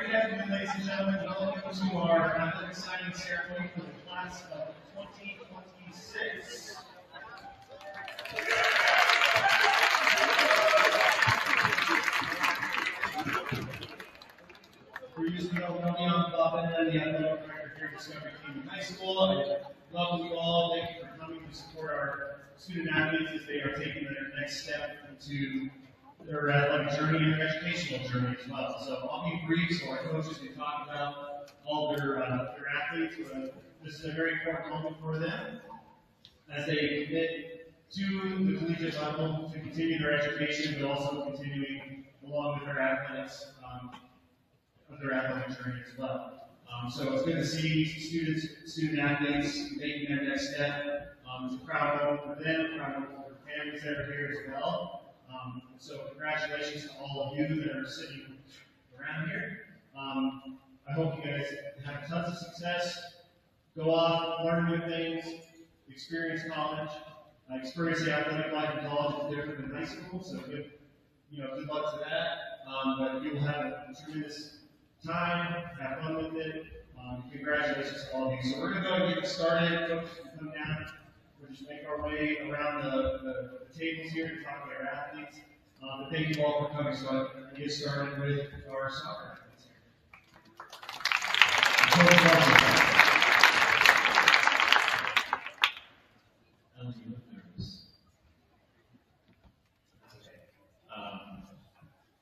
Good afternoon, ladies and gentlemen. Welcome to our athletic signing ceremony for the class of 2026. For you who don't know me, I'm Bob and I'm the athletic director here at Discovery Canyon High School. I welcome you all. Thank you for coming to support our student athletes as they are taking their next step into their athletic journey and their educational journey as well. So I'll be brief so our coaches can talk about all their athletes. This is a very important moment for them as they commit to the collegiate level to continue their education, but also continuing along with their athletics of their athletic journey as well. So it's good to see student athletes making their next step. It's a proud moment for them, a proud moment for their families that are here as well. So congratulations to all of you that are sitting around here. I hope you guys have tons of success. Go off, learn new things, experience college. Experience the athletic life in college is different than high school, so good luck to that. But you will have a tremendous time, have fun with it. Congratulations to all of you. So we're going to go and get started. Folks can come down. We'll just make our way around the tables here to talk to our athletes. But thank you all for coming. So I can get started with our soccer athletes here.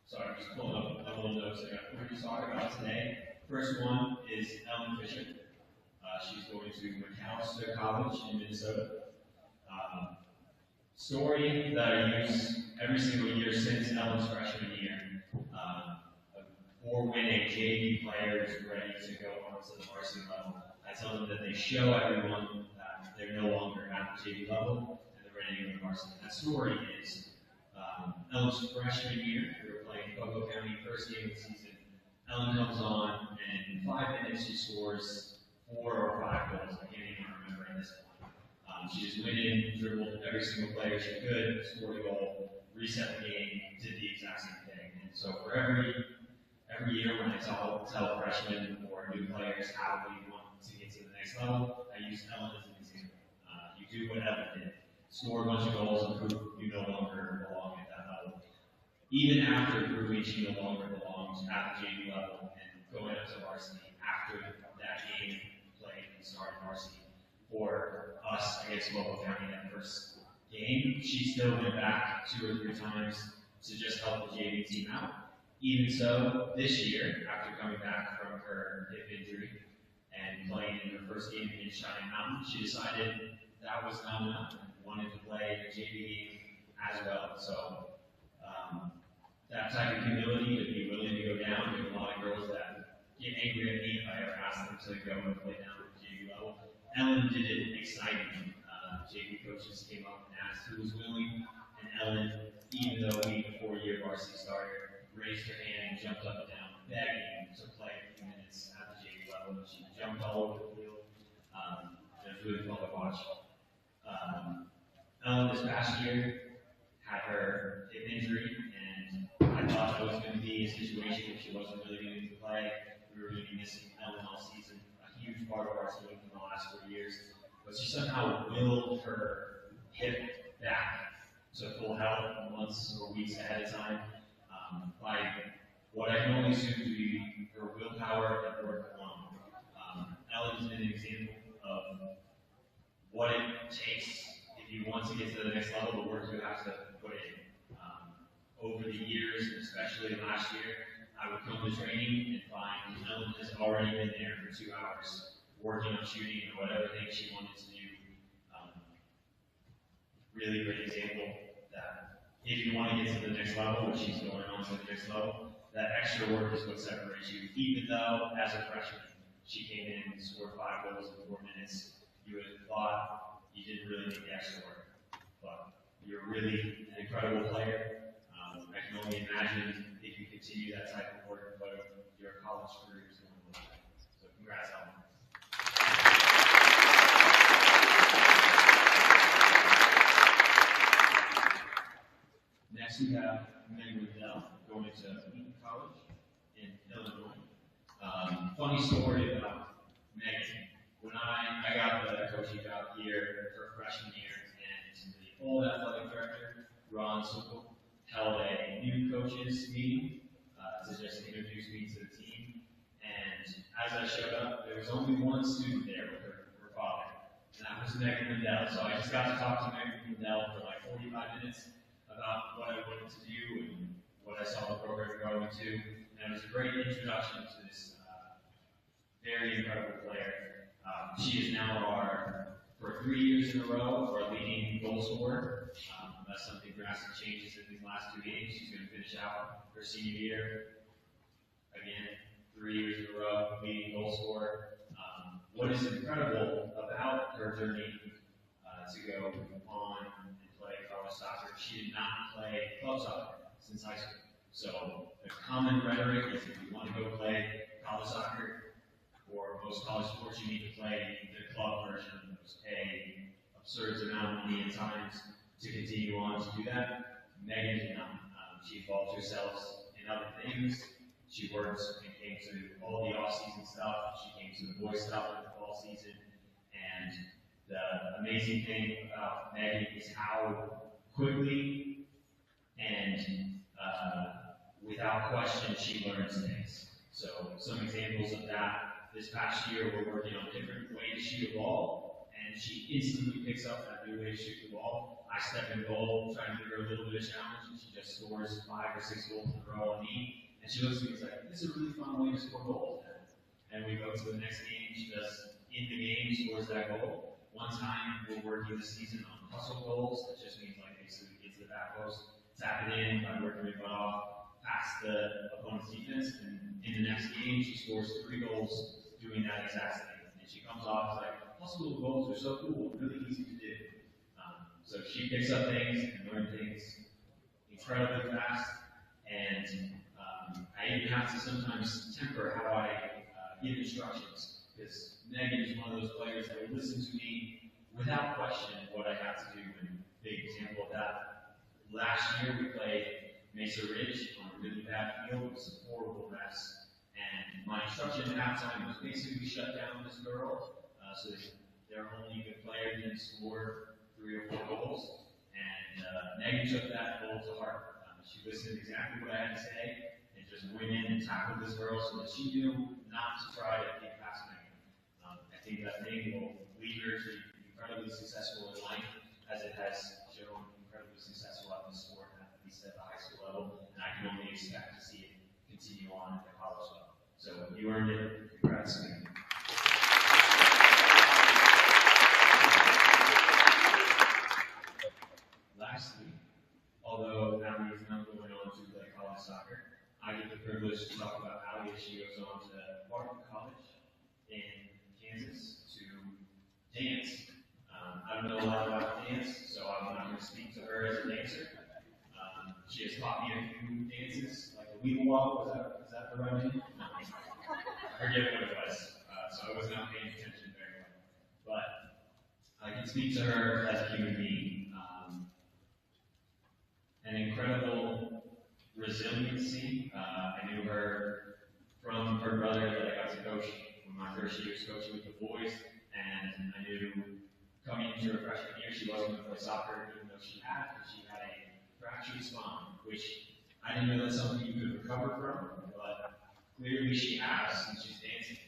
Sorry, I'm just pulling up a little notes I got for you to talk about today. First one is Ellen Fisher. She's going to McAllister College in Minnesota. Story that I use every single year since Ellen's freshman year. For when a JV player is ready to go on to the varsity level, I tell them that they show everyone that they're no longer at the JV level and they're ready to go to varsity. That story is Ellen's freshman year. We were playing Cocoa County, first game of the season. Ellen comes on, and in 5 minutes she scores 4 or 5 goals. I can't even remember at this point. She just went in, dribbled every single player she could, scored a goal, reset the game, did the exact same thing. And so for every year when I tell freshmen or new players how we want to get to the next level, I use Ellen as an example. You do what Ellen did. Score a bunch of goals and prove you no longer belong at that level. Even after proving she no longer belongs at the JV level and going up to varsity after that game played and started varsity. For us against Cocoa County that first game, she still went back 2 or 3 times to just help the JV team out. Even so, this year, after coming back from her hip injury and playing in her first game against Shining Mountain, she decided that was not enough and wanted to play the JV game as well. So that type of humility to be willing to go down. There's a lot of girls that get angry at me if I ever ask them to go and play down at the JV level. Ellen did it exciting. JV coaches came up and asked who was willing, and Ellen, even though being a 4-year varsity starter, raised her hand and jumped up and down, begging to play a few minutes at the JV level. She jumped all over the field. It was really fun to watch. Ellen this past year had her hip injury, and I thought that was going to be a situation if she wasn't really going to play. We were going to be missing Ellen all season. Huge part of our team in the last 4 years, but she somehow willed her hip back to full health months or weeks ahead of time by what I can only assume to be her willpower and work alone. Ellen's been an example of what it takes if you want to get to the next level, the work you have to put in. Over the years, especially last year, I would come to training and find Ellen has already been there for 2 hours, working on shooting or whatever thing she wanted to do. Really great example that if you want to get to the next level, which she's going on to the next level, that extra work is what separates you. Even though, as a freshman, she came in and scored 5 goals in 4 minutes, you would have thought you didn't really need the extra work. But you're really an incredible player. I can only imagine if you continue that type of work, what your college career is going to look like. So congrats, Ellen. Next we have Megan Riddell going to Eaton College in Illinois. Funny story about Megan. When I got the coaching job here for freshman year, and the old athletic director, Ron Sokol, held a new coaches meeting to just introduce me to the team. And as I showed up, there was only one student there with her father, and that was Megan Lindell. So I just got to talk to Megan Lindell for like 45 minutes about what I wanted to do and what I saw the program growing to. And it was a great introduction to this very incredible player. She is now for 3 years in a row, our leading goal scorer. Unless something drastic changes in these last 2 games, she's going to finish out her senior year. Again, 3 years in a row, leading goal scorer. What is incredible about her journey to go on and play college soccer, she did not play club soccer since high school. So the common rhetoric is if you want to go play college soccer or most college sports, you need to play the club version, which pay absurd amount of money at times to continue on to do that. Megan did not. She involved herself in other things. She worked and came to all the off-season stuff. She came to the boys' stuff in the fall season. And the amazing thing about Megan is how quickly and without question she learns things. So some examples of that. This past year, we're working on different ways she evolved, and she instantly picks up that new way to shoot the ball. I step in goal, trying to give her a little bit of challenge, and she just scores 5 or 6 goals in a row on me. And she looks at me and is like, this is a really fun way to score goals. And we go to the next game, she does in the game, scores that goal. One time, we're working this season on hustle goals. That just means like basically get to the back post, tap it in by working her butt off, past the opponent's defense, and in the next game, she scores 3 goals doing that exact thing. And she comes off like, hustle goals are so cool, really easy to do. So she picks up things and learns things incredibly fast, and I even have to sometimes temper how I give instructions, because Megan is one of those players that will listen to me without question what I have to do. And a big example of that, last year we played Mesa Ridge on a really bad field. It was a horrible mess, and my instruction at halftime was basically shut down this girl, so that their only good player didn't score 3 or 4 goals. And Megan took that goal to heart. She listened exactly what I had to say and just went in and tackled this girl so that she knew not to try to get past Megan. I think that thing will lead her to be incredibly successful in life, as it has shown incredibly successful at the sport, at least at the high school level. And I can only expect to see it continue on at the college level. So you earned it. Congrats, Megan. Lastly, although Allie is not going on to play college soccer, I get the privilege to talk about Allie as she goes on to Barton College in Kansas to dance. I don't know a lot about dance, so I'm not going to speak to her as a dancer. She has taught me a few dances, like a weeble wobble. Is that the right name? I forget what it was, so I was not paying attention very well. But I can speak to her as a human being. An incredible resiliency. I knew her from her brother that I got to coach when my first year was coaching with the boys, and I knew coming into her freshman year she wasn't going to play soccer, even though she had a fractured spine, which I didn't know that's something you could recover from, but clearly she has since she's dancing.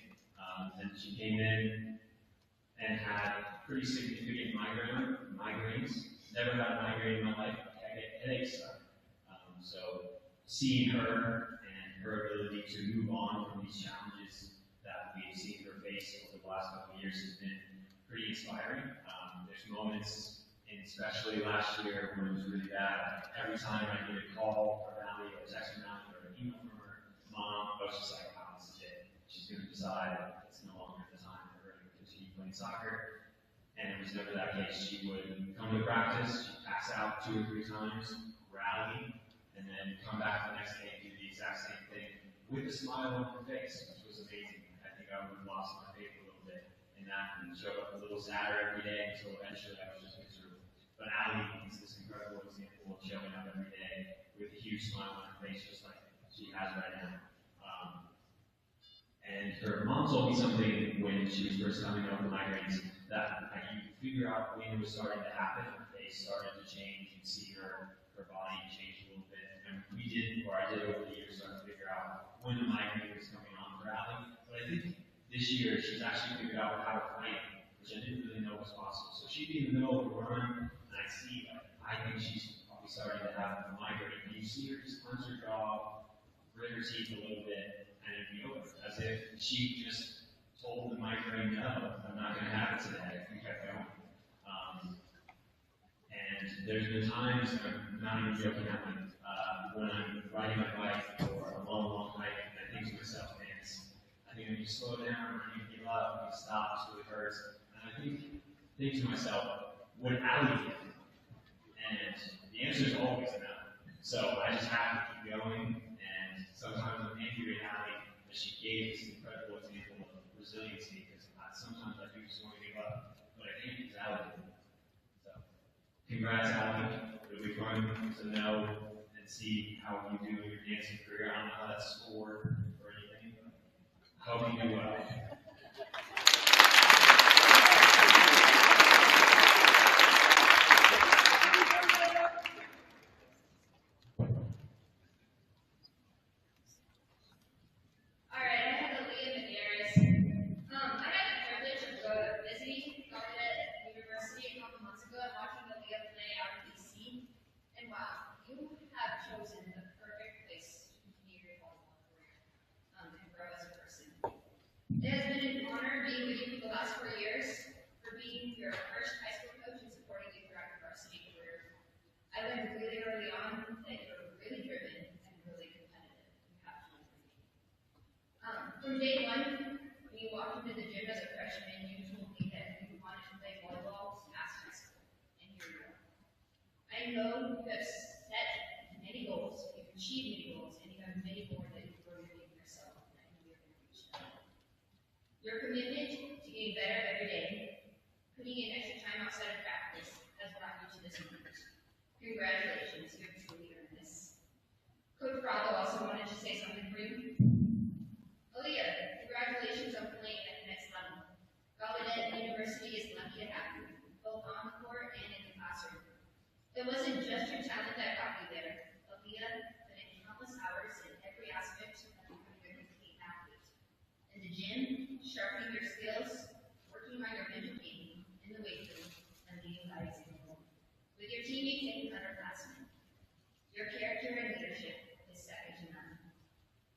And she came in and had pretty significant migraines. Never had a migraine in my life. Headaches. So seeing her and her ability to move on from these challenges that we've seen her face over the last couple of years has been pretty inspiring. There's moments, and especially last year when it was really bad, every time I get a call from Allie or a text from Allie or an email from her mom, I was just like, wow, this is it. She's going to decide it's no longer the time for her to continue playing soccer. And it was never that case. She would come to practice, she'd pass out 2 or 3 times, rally, and then come back the next day and do the exact same thing with a smile on her face, which was amazing. I think I would have lost my faith a little bit in that and showed up a little sadder every day until eventually I was just miserable. But Allie is this incredible example of showing up every day with a huge smile on her face, just like she has right now. And her mom told me something when she was first coming out with migraines that you could figure out when it was starting to happen. Her face started to change. You could see her body change a little bit. And we did, or I did over the years, start to figure out when the migraine was coming on for Allie. But I think this year she's actually figured out how to fight it, which I didn't really know was possible. So she'd be in the middle of a run, and I see, I think she's probably starting to have a migraine. And you see her just clench her jaw, grit her teeth a little bit, and it'd be over, as if she just told the migraine, no, I'm not going to have it today, and kept going. And there's been times, I'm not even joking, when I'm riding my bike or a long hike, and I think to myself, man, I think I need to slow down, I need to give up, I need to stop, this really hurts. And I think to myself, would Allie get it? And the answer is always no. So I just have to keep going, and sometimes I'm angry at Allie that she gave this incredible example of resiliency, because sometimes I do just want to give up, but I can't because Allie did. So, congrats, Allie. It'll be fun to know and see how you do in your dancing career. I don't know how that's scored or anything, but I hope you do well. It has been an honor being with you for the last 4 years, for being your first high school coach and supporting you throughout your varsity career. I learned really early on that you're really driven and really competitive. You have to agree. From day one, when you walked into the gym as a freshman, you told me that you wanted to play volleyball past high school, and here you are. I know you have set many goals, you've achieved many goals, and you have many more that you're going to make yourself, and I know you're going to reach them. Your commitment to getting better every day, putting in extra time outside of practice, has brought you to this moment. Congratulations, you have truly earned this. Coach Bravo also wanted to say something for you. Aaliyah, congratulations on playing at the next level. Gallaudet University is lucky to have you, both on the court and in the classroom. It wasn't just your talent that got you there. Aaliyah put in countless hours in every aspect of becoming a complete athlete. In the gym, sharpening your skills, working on your mental game, in the weight room, and leading by example. With your teammates and underclassmen, your character and leadership is second to none.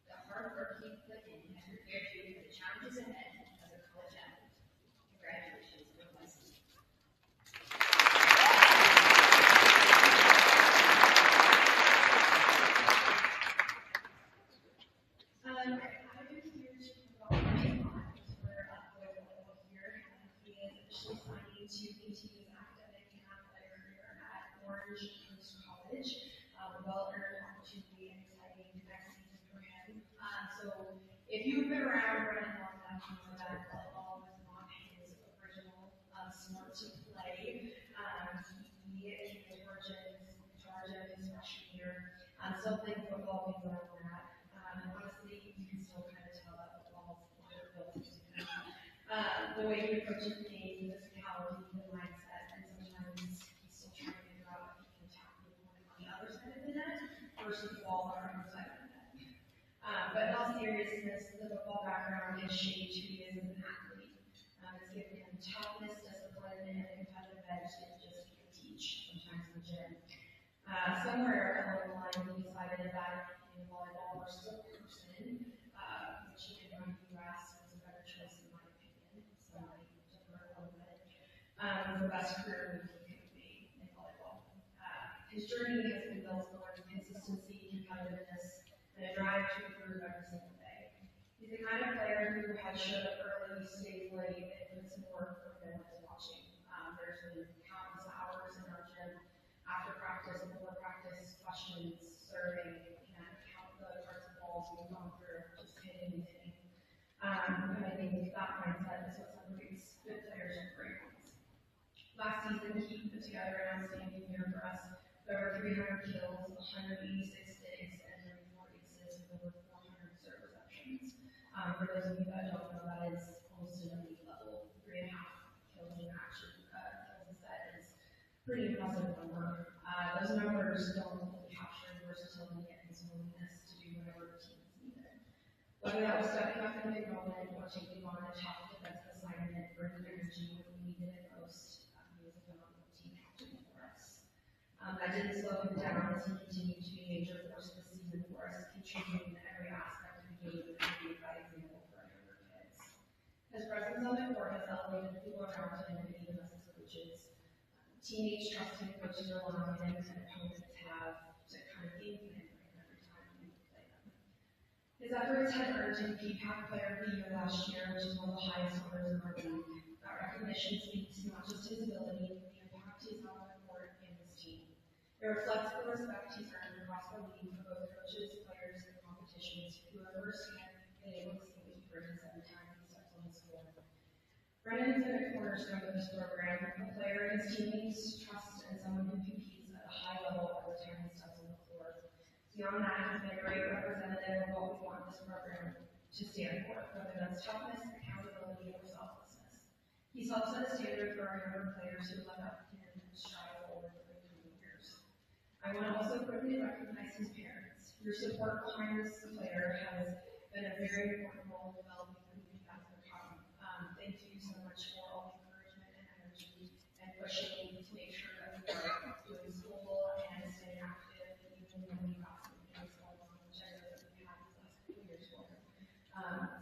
The hard work you put in has prepared you for the challenges ahead as a college athlete. Congratulations, and blessings. To continue his academic and athletic career at Orange Coast College. A well-earned opportunity and exciting next season for him. So if you've been around running long enough, you know that volleyball was not his original sport to play. He came to Georgia his freshman year. Still playing football, things around that. And honestly, you can still kind of tell that football is built into him. The way he approaches the game, the physicality, the mindset, and sometimes he's still trying to figure out if he can tackle the one on the other side of the net versus the ball on the other side of the net. But in all seriousness, the football background has shaped who he is as an athlete. It's given him toughness, discipline, and a competitive edge that just can't teach sometimes in the gym. Somewhere along the line, he decided that in volleyball versus a person, which he did run the US, was a better choice in my opinion. So I differ a little bit. The best career move he could have made in volleyball. His journey has been built on consistency, competitiveness, and a drive to improve every single day. He's the kind of player who has showed up early, stays late, and puts in work for families watching. There's been countless hours in our gym after practice, before practice, questions, serving, and count the parts of balls we've gone through, just hitting and hitting. And I think that mindset is what separates good players from great ones. Last season, he put together an outstanding year for us, with over 300 kills, 186 digs, and 34 aces with over 400 serve receptions. For those of you that don't know, that is almost an elite level, 3.5 kills in action, kills a set is pretty impressive number. Those numbers don't fully capture versatility and his willingness to do whatever the team is needed. Whether that was stepping up in the big moment or taking on a tough defensive assignment, bringing energy when we needed it most, he was a phenomenal team captain for us. That didn't slow him down as he continued to be a major force this season for us, contributing in every aspect of the game and being by example for our younger kids. His presence on the court has elevated the people around him and even us as coaches. Teammates trust him, coaches rely on him, and opponents have to kind of game plan for him every time we play them. His efforts had earned him PPAC Player of the Year last year, which is one of the highest honors in our league. That recognition speaks to not just his ability, but the impact he's had on the court and his team. It reflects the respect he's earned across the league for both coaches, players, and competitions who have firsthand been able to see what he brings every time he steps on his floor. Brennan has been a cornerstone of this program, a player his teammates trust and someone who competes at a high level every time he steps on the floor. Beyond that, he's been a great representative of what we want this program to stand for, whether that's toughness, accountability, or selflessness. He's helped set a standard for our younger players who look up to him and strive forward for the coming years. I want to also quickly recognize his parents. Your support behind this player has been a very important role in developing who he has become. Thank you so much for all the encouragement and energy and pushing me to make sure that we are doing school and staying active even when we got some things going on, which I know that we had these last couple years for.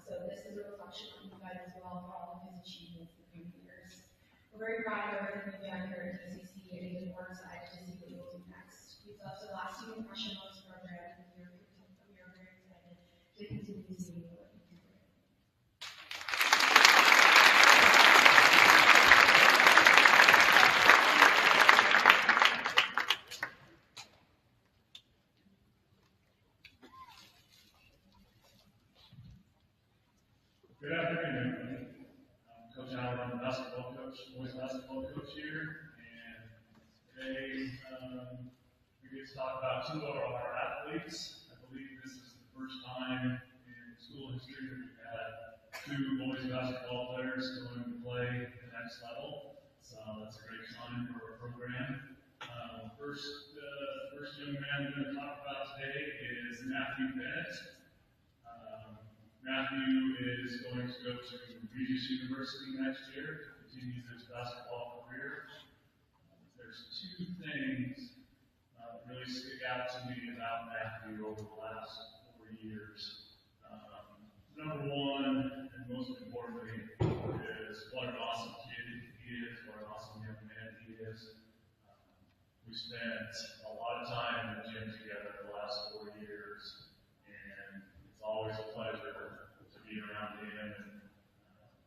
So this is a reflection on you guys as well for all of his achievements in the coming years. We're very proud of everything we've done here at DCC and even more excited to see what you'll do next. You've left a lasting impression on this program and we are very excited to continue seeing what you can bring. Good afternoon. I'm Coach Allen, I'm the basketball coach, boys basketball coach here, and today we get to talk about two of our athletes. I believe this is the first time in school history that we've had two boys basketball players going to play the next level, so that's a great sign for our program. First young man we're going to talk about today is Matthew Bennett. Matthew is going to go to Regis University next year to continue his basketball career. There's two things that really stick out to me about Matthew over the last 4 years. Number one, and most importantly, is what an awesome kid he is, what an awesome young man he is. We spent a lot of time in the gym together the last 4 years, and it's always a pleasure to be around him and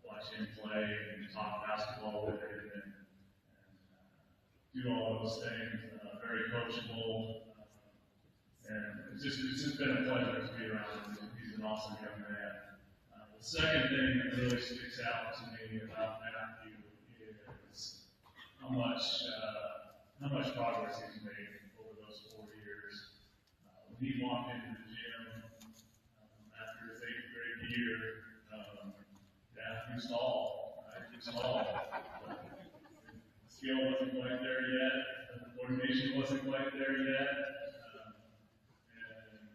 watch him play and talk basketball with him and do all those things. Very coachable, and it's just been a pleasure to be around him. He's an awesome young man. The second thing that really sticks out to me about Matthew is how much progress he's made over those 4 years. When he walked into the gym after his 8th grade year, he was tall. He was tall. The skill wasn't quite there yet. The coordination wasn't quite there yet. And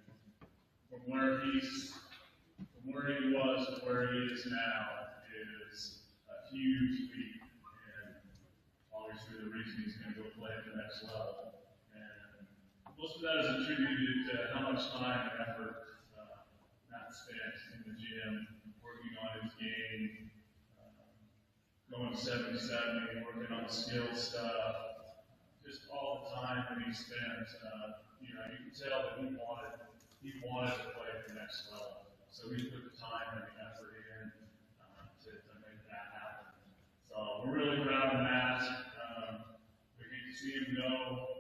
from where he was to where he is now is a huge leap. And obviously the reason he's going to go play at the next level. And most of that is attributed to how much time and effort Matt spent in the gym, working on his game, going 70-70, working on skill stuff, just all the time that he spent. You can tell that he wanted to play at the next level. So he put the time and the effort in to make that happen. So we're really proud of Matt. We hate to see him go,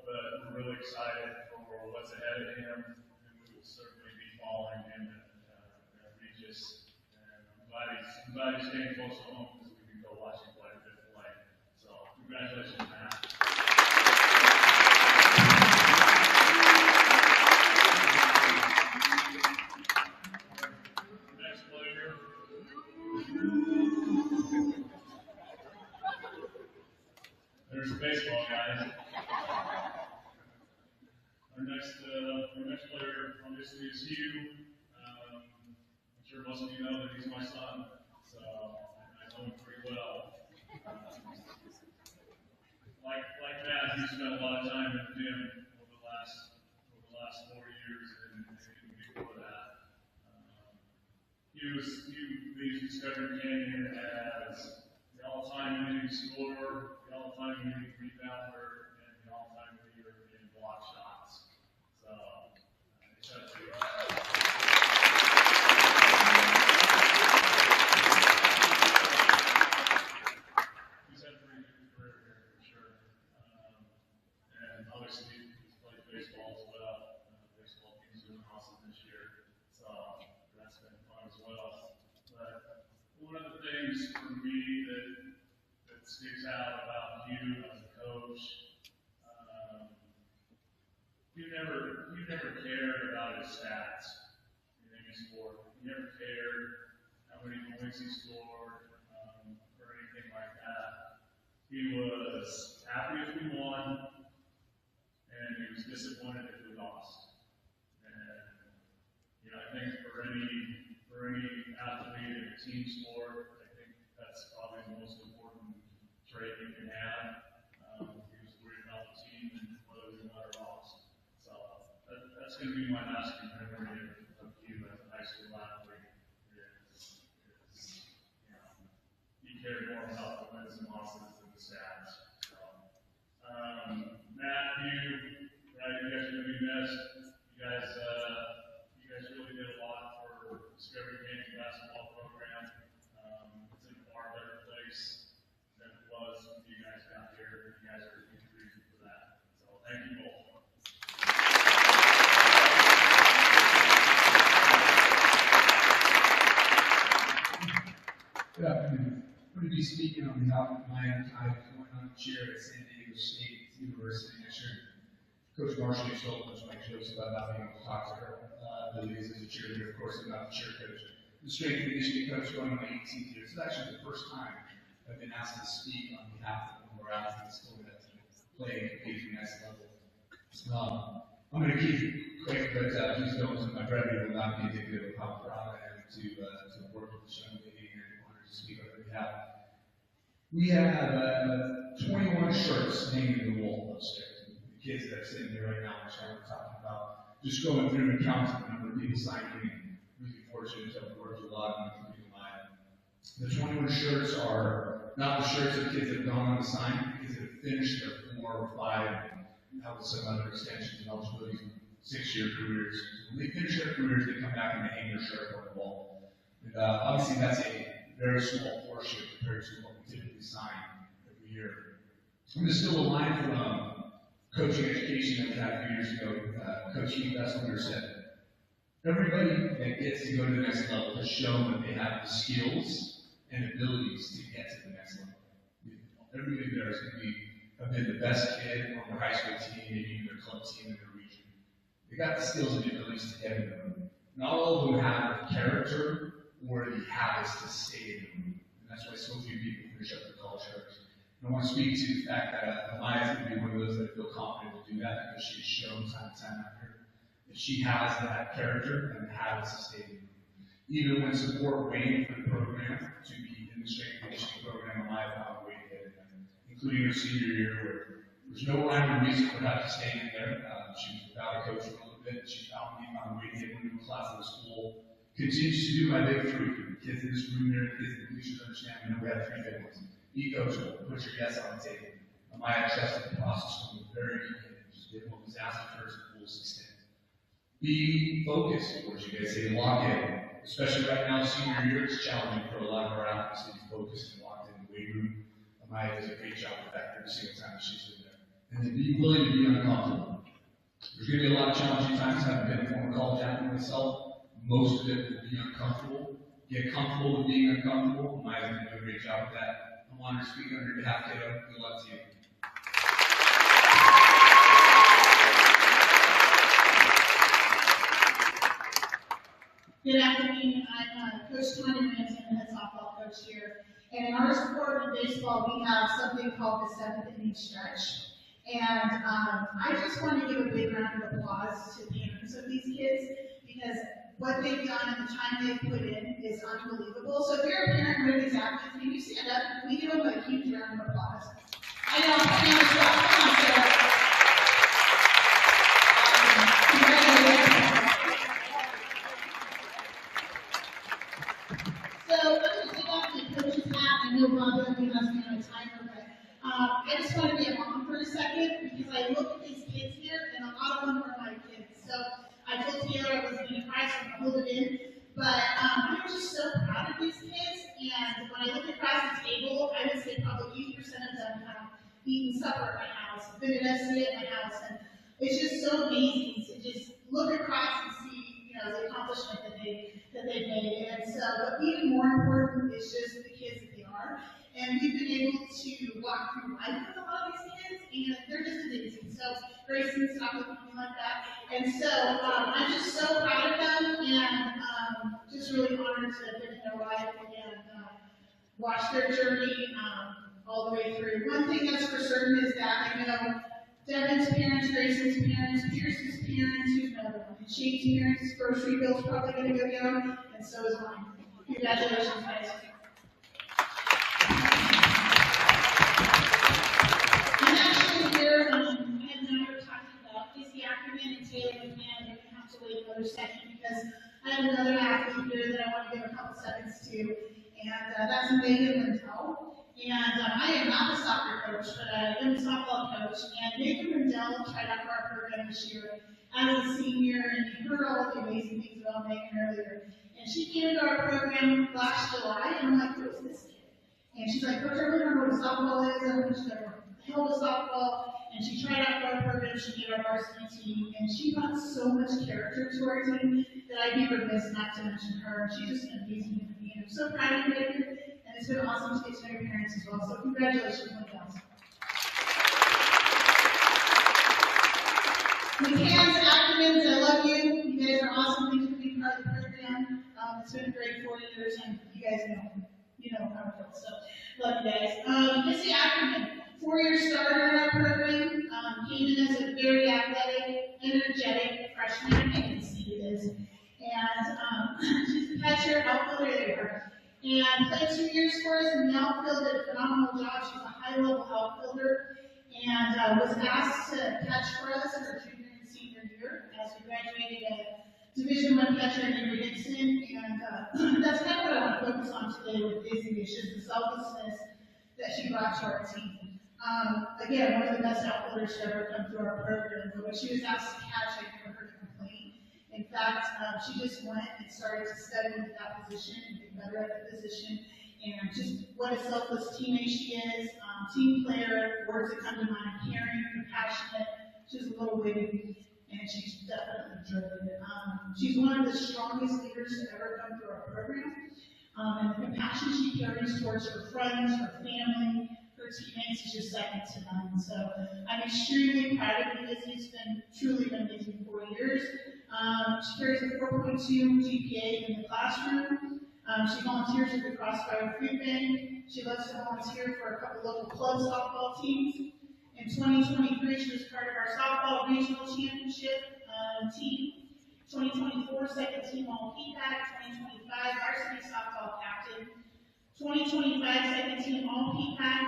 but we're really excited for what's ahead of him, and we will certainly be following him at Regis. And I'm glad he's staying close to home because we can go watch him play a good play. So congratulations, Matt. Next player our next player obviously is Hugh. I'm sure most of you know that he's my son, so I know him pretty well. Like Matt, he spent a lot of time in the gym over the last 4 years, and before that. He leads Discovery Canyon as the all-time leading scorer, the all-time leading rebounder, and the all-time leader in block shots. So, it's up to you. He's had a pretty good career here for sure. And obviously, he's played baseball as well. Baseball team's doing awesome this year. So, that's been fun as well. But one of the things for me that sticks out about you as a coach, you never cared about his stats in any sport. You never cared how many points he scored or anything like that. He was happy if we won, and he was disappointed if we lost. And I think for any athlete in a team sport, I think that's probably the most important trait you can have. He was worried about the team and whether we won or lost. So that's going to be my lasting memory of you as a high school athlete. He cared more about the wins and losses than the stats. So, Matt, you guys are going to be missed. You guys really did a lot for Discovery Canyon basketball program. It's in a far better place than it was when you guys got here. You guys are a huge reason for that. So thank you both. Good afternoon. I'm going to be speaking on behalf of my I'm chair at San Diego State University next year. Coach Marshall used to always make jokes about not being able to talk to her abilities as a cheerleader. Of course, I'm not the cheer coach. The strength and conditioning coach going on my 18th year. It's actually the first time I've been asked to speak on behalf of one of our athletes going to play and compete for the next level. I'm going to keep it quick, but please know that my brevity will not be indicative of how proud I am to work with this young lady and honor to speak on her behalf. We have 21 shirts hanging in the wall upstairs. The kids that are sitting here right now, which we're talking about, just going through and counting the number of people signing in. Really fortunate to have worked a lot, including mine. The 21 shirts are not the shirts of kids that have gone on to sign, kids that have finished their 4 or 5 and have some other extensions and eligibilities in 6-year careers. When they finish their careers, they come back and they hang their shirt on the wall. And obviously, that's a very small portion compared to what we typically sign every year. I'm going to steal a line from coaching education that we had a few years ago. Coach Keith Bessler said, everybody that gets to go to the next level has shown that they have the skills and abilities to get to the next level. Everybody there is going to have been the best kid on their high school team, maybe even their club team in their region. They got the skills and the abilities to get in the room. Not all of them have the character or the habits to stay in the room. And that's why so few people finish up their college careers. I want to speak to the fact that Amaya is going to be one of those that feel confident to do that because she's shown time and time after that she has that character and the habits to stay in the room. Even when support waiting for the program to be in the strength and conditioning program, Amaya found a way to get in, including her senior year where there's no rhyme or reason for her to stay in there. She was without a coach for a little bit. She found a way to get into a class at the school. Continues to do my big three for the kids in this room there, the kids that you should understand. We know we have 3 big ones. Be coachable, put your yes on the table. Amaya trusted the process from the very beginning. Just did what was asked of her to the fullest extent. Be focused, or as you guys say, lock in. Especially right now, senior year, it's challenging for a lot of our athletes to be focused and locked in the weight room. Amaya does a great job with that every single time she's in there. And then be willing to be uncomfortable. There's going to be a lot of challenging times. I've been a former college athlete myself. Most of it will be uncomfortable. Get comfortable with being uncomfortable. Amaya's going to do a great job with that. I'm honored to speak on your behalf, kiddo. Good luck to you. Good afternoon. I'm Coach Tanya Manson, the head softball coach here. And in our sport in baseball, we have something called the 7th inning stretch. And I just want to give a big round of applause to the parents of these kids because what they've done and the time they've put in is unbelievable. So if you're a parent of these athletes, can you stand up? We give them a huge round of applause. I know, come on, Sarah. So I'm going to take off my coach's hat. I know Bob only has me on a timer, but I just want to be a mom for a second because I look at these kids here, and a lot of them are my kids. So I told Taylor I was going to cry, so I'm going to hold it in. But I'm just so proud of these kids, and when I look across the table, I would say probably 80% of them have eaten supper at my house, been at SC at my house, and it's just so amazing to just look across and see, the accomplishment that they've made. And so, but even more important is just the kids that they are. And we've been able to walk through life with a lot of these kids, and they're just amazing. So, Grayson, stop looking at me like that. And so, I'm just so proud of them, and just really honored to have been in their life and watch their journey all the way through. One thing that's for certain is that I know Devin's parents, Grayson's parents, Pierce's parents, who's another one, and Shane's parents' grocery bill's probably going to go down, and so is mine. Congratulations, guys. I'm actually here, Ed and I were talking about Casey Ackerman and Taylor McMahon. They're going to have to wait another second because I have another athlete here that I want to give a couple seconds to, and that's Megan Lindell. And I am not a soccer coach, but I am a softball coach. And Megan Lindell tried out for our program this year as a senior, and you heard all the amazing things about Megan earlier. And she came into our program last July, and I'm like, who is this kid? And she's like, Coach, I really don't know what a softball is. I don't know she's ever held a softball. And she tried out for our program. She made our varsity team, and she brought so much character to our team that I'd be remiss not to mention her. She's just an amazing human being. I'm so proud of you, Megan, and it's been awesome to get to know your parents as well. So congratulations, Lindell. McCann's, Ackermans, I love you. You guys are awesome. Thank you for being part of the program. It's been a great 4 years, and you guys know how it feels. So love you guys. Missy Ackerman, 4-year starter in our program, came in as a very athletic, energetic freshman. I can see this. And she's a catcher, outfielder there. And played 2 years for us in the outfield, did a phenomenal job. She's a high-level outfielder, and was asked to catch for us in her junior and senior year as we graduated a Division I catcher in Avery Dixon. And that's kind of what I want to focus on today with Izzy, is just the selflessness that she brought to our team. Again, one of the best outfielders to ever come through our program, but when she was asked to catch, I never heard her complain. In fact, she just went and started to study with that position and get better at the position. And just what a selfless teammate she is, team player, words that come to mind, caring, compassionate, she's a little witty, and she's definitely driven. She's one of the strongest leaders to ever come through our program. And the compassion she carries towards her friends, her family, her teammates is just second to none. So I'm extremely proud of you. It's been truly an amazing 4 years. She carries a 4.2 GPA in the classroom. She volunteers with the Crossfire Food Bank. She loves to volunteer for a couple local club softball teams. In 2023, she was part of our softball regional championship team. 2024, second team all PPAC. 2025, varsity softball captain. 2025, second team all PPAC.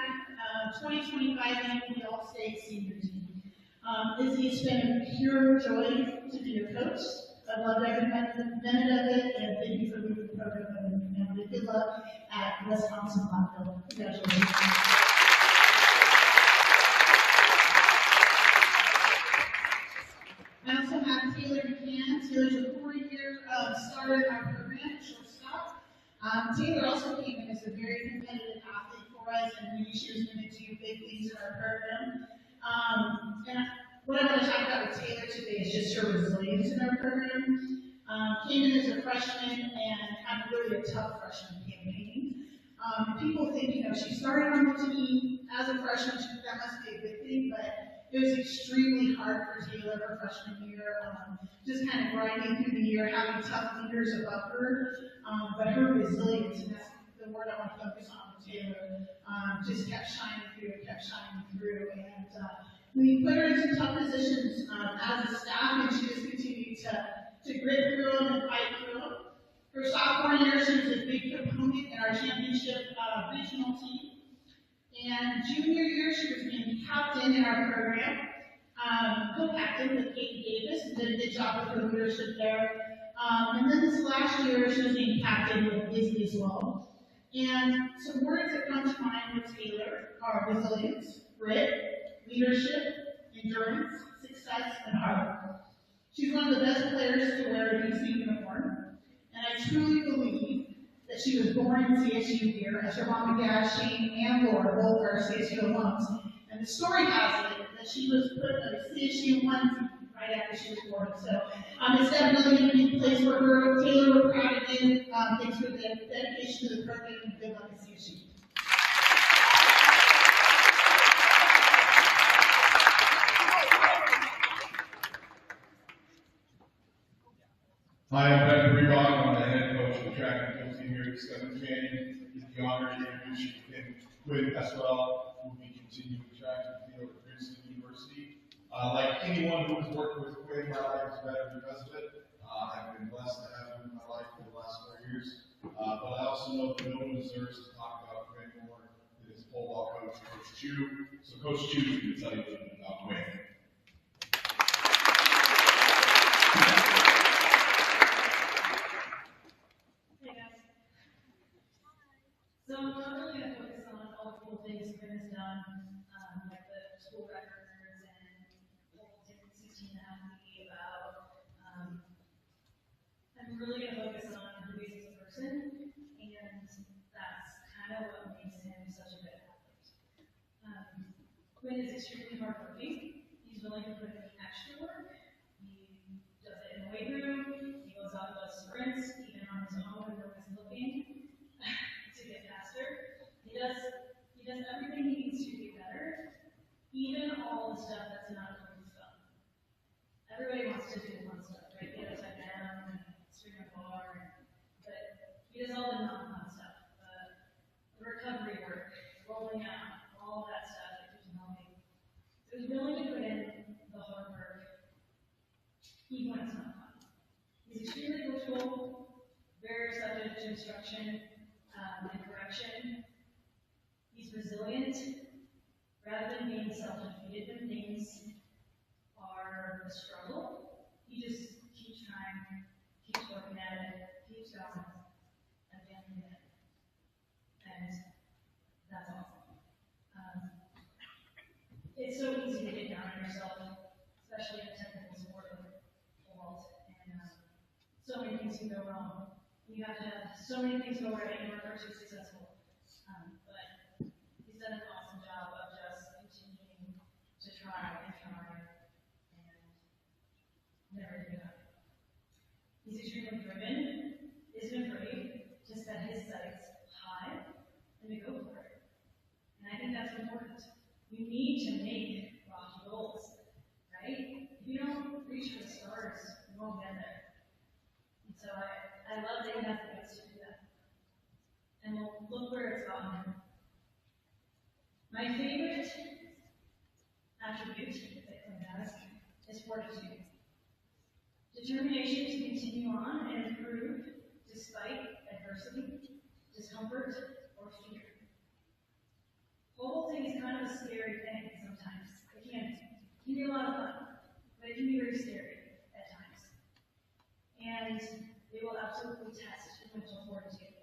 2025, annual all-state senior team. Izzy, it's been a pure joy to be your coach. I loved every minute of it, and thank you for leading the program. And good luck at Wisconsin Blackville. Congratulations. I also have Taylor McMahon. Taylor's a 4-year starter in our program, shortstop. Taylor also came in as a very competitive athlete for us, and we knew she was going to do big things in our program. And what I want to talk about with Taylor today is just her resilience in our program. Came in as a freshman and had really a tough freshman campaign. People think, she started on the team as a freshman, that must be a good thing, but it was extremely hard for Taylor her freshman year, just kind of grinding through the year, having tough leaders above her, but her resilience, and that's the word I want to focus on with Taylor, just kept shining through, and We put her in some tough positions as a staff, and she just continued to grit through them and fight through them. Her sophomore year, she was a big component in our championship regional team. And junior year, she was named captain in our program, co-captain with Katie Davis, and did a good job with her leadership there. And then this last year, she was named captain with Disney as well. And some words that come to mind with Taylor are resilience, grit, leadership, endurance, success, and hard work. She's one of the best players to wear a DC uniform, and I truly believe that she was born in CSU here, as her mom and dad, Shane and Laura, both are CSU alums. And the story has it that she was put in a CSU onesie right after she was born. So it's definitely going to be a place for her. Taylor, we're proud of you. Thanks for the dedication to the program, and good luck at CSU. Hi, I'm Ben Brevon. I'm the head coach of the track and field team here at the Scotland Canyon. It's the honor to introduce you to Quinn Peswell, who will be continuing track and field at Princeton University. Like anyone who has worked with Quinn, my life is better because of it. I've been blessed to have him in my life for the last 4 years. But I also know that no one deserves to talk about Quinn more than his pole vault coach, Coach Chu. So Coach Chu is going to tell you a little bit about Quinn. So I'm not really going to focus on all the cool things Quinn has done, like the school records and whole 16 and a half me about. I'm really going to focus on who he is as a person, and that's kind of what makes him such a good athlete. Quinn is extremely hardworking. He's willing to put in extra work. He does it in the weight room. He goes out and does sprints, even on his own when no one's looking. He does everything he needs to get better, even all the stuff that's not fun stuff. Everybody wants to do fun stuff, right? Get upside down and swing a bar, but he does all the non-fun stuff. The recovery work, rolling out, all that stuff that keeps him healthy. So he's willing to put in the hard work, even when it's not fun. He's extremely coachable, very receptive to instruction and correction. He's resilient. Rather than being self-defeated when things are a struggle, he just keeps trying, keeps working at it, keeps going, again and again. And that's awesome. It's so easy to get down on yourself, especially in a technical sport like vault, and so many things can go wrong. You have to have so many things go right in order to be successful. But he's done an awesome job of just continuing to try and never give up. He's extremely driven, isn't afraid to set his sights high and to go for it. And I think that's important. You need to make lofty goals, right? If you don't reach for the stars, you won't get there. And so I love that he has the guts to do that. And we'll look where it's gotten him. My favorite attribute that Quinn has is fortitude. Determination to continue on and improve despite adversity, discomfort, or fear. Pole vaulting is kind of a scary thing sometimes. It can be a lot of fun, but it can be very scary at times. And it will absolutely test your mental fortitude.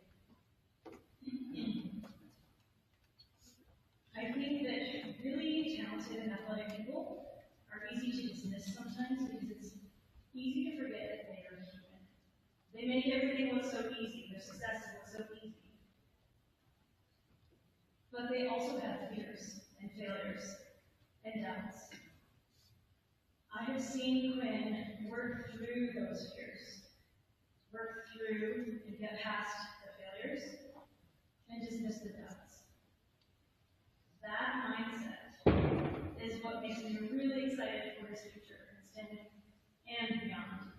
I think that really talented and athletic people are easy to dismiss sometimes because it's easy to forget that they are human. They make everything look so easy, their success looks so easy. But they also have fears and failures and doubts. I have seen Quinn work through those fears, work through and get past the failures, and dismiss the doubts. That mindset is what makes me really excited for his future at Princeton and beyond.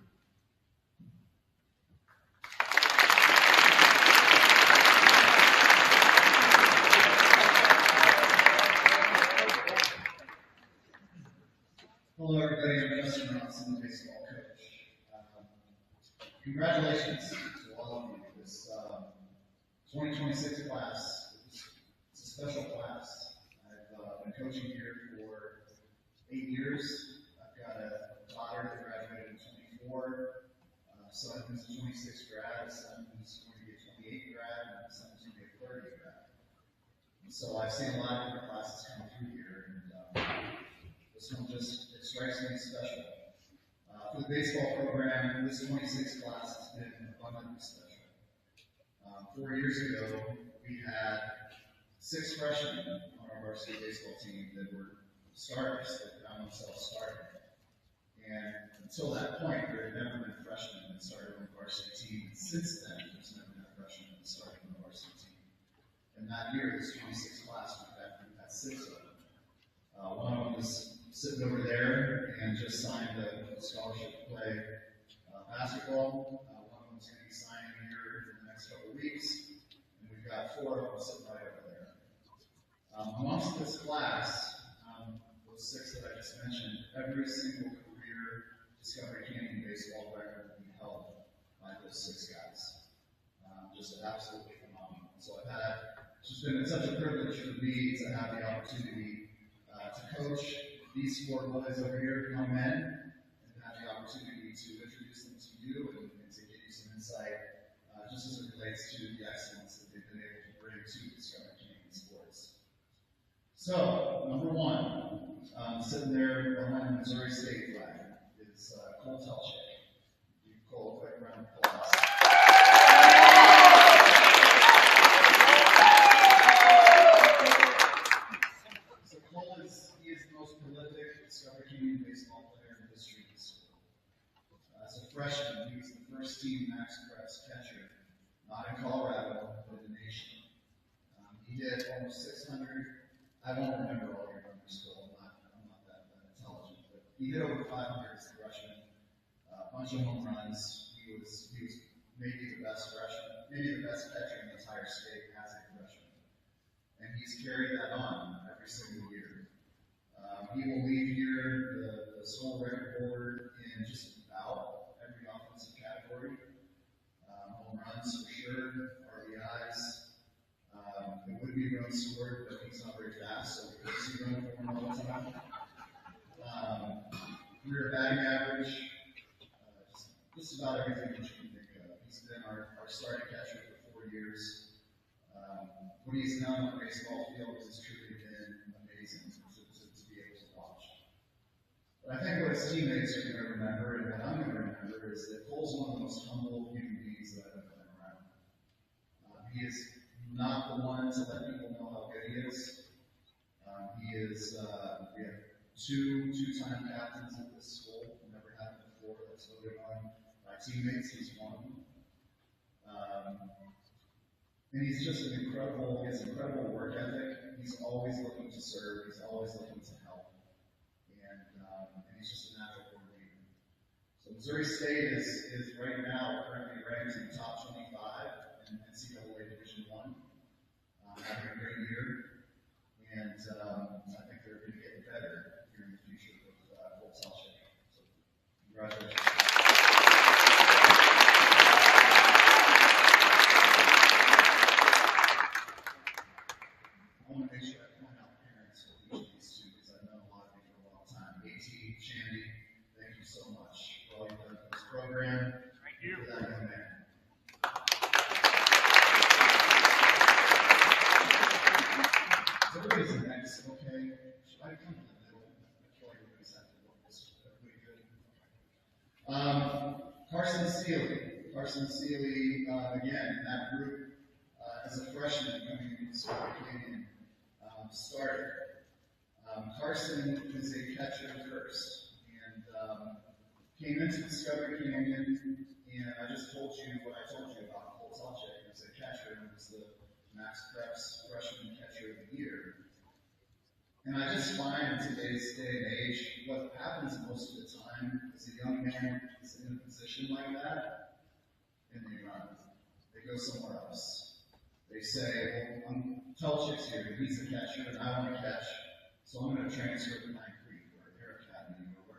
Hello, everybody. I'm Justin Robinson, the baseball coach. Congratulations to all of you. This 2026 class, it's a special class. I've been coaching here for 8 years. I've got a daughter that graduated in 24, son who's a 26 grad, a son who's going to be a 28 grad, and a son who's going to be a 30 grad. And so I've seen a lot of different classes come through here, and this one just, it strikes me as special. For the baseball program, this 26 class has been abundantly special. 4 years ago, we had 6 freshmen on our varsity baseball team that were starters, that found themselves starting. And until that point, there had never been freshmen that started on the varsity team. And since then, there's never been a freshman that started on the varsity team. And that year, this 26 class, we've had 6 of them. One of them is sitting over there and just signed a scholarship to play basketball. One of them is going to be signing here in the next couple of weeks. And we've got 4 of them sitting right over there. Amongst this class, those 6 that I just mentioned, every single career Discovery Canyon baseball record will be held by those 6 guys. Just absolutely phenomenal. So it's just been such a privilege for me to have the opportunity to coach these 4 boys over here, young men, and have the opportunity to introduce them to you and to give you some insight just as it relates to the excellence that they've been able to bring to Discovery Canyon sports. So, number 1, sitting there behind the Missouri State flag is Cole Telchik. Give Cole a quick round of applause. So Cole he is the most prolific Discovery Canyon baseball player in the history of the school. As a freshman, he was the first team Max Preps catcher, not in Colorado, but in the nation. He hit almost 600. I won't remember all your numbers, Cole. I'm not that intelligent, but he hit over 500 as a freshman. A bunch of home runs. He was maybe the best freshman, maybe the best catcher in the entire state as a freshman. And he's carried that on every single year. He will lead here the school record holder in just about every offensive category. Home runs for sure, RBIs. It would be run scored, but he's not very fast, so we could see run for him all the time. Career batting average, just about everything that you can think of. He's been our starting catcher for 4 years. What he's done on the baseball field has truly been amazing to be able to watch. But I think what his teammates are going to remember, and what I'm going to remember, is that Cole's one of the most humble human beings that I've ever been around. He is not the one to let people know how good he is. We have 2 two-time captains at this school. We never had them before. That's voted on by teammates. He's one of them. And he's just he has incredible work ethic. He's always looking to serve. He's always looking to help. And he's just a natural born leader. So Missouri State is right now currently ranked in the top 25 in NCAA Division I. Having a great year. And I think they're going to get better here in the future with Cole Telchik. So congratulations. I want to make sure I point out parents for each of these 2 because I've known a lot of you for a long time. AT, Shandy, thank you so much for all you've done for this program. Thank you. For that young man. So everybody's next, okay? Should I come in the middle? I feel like everybody's having to look this pretty good. Carson Seeley, again, in that group, as a freshman coming into Discovery Canyon, started. Carson is a catcher first, and came into Discovery Canyon, and I just told you what I told you about Cole Telchik. He was a catcher, and was the Max Preps Freshman Catcher of the Year. And I just find in today's day and age, what happens most of the time is a young man is in a position like that, and they run. They go somewhere else. They say, well, Telchik's here, he's a catcher, and I want to catch, so I'm going to transfer to Pine Creek or Air Academy or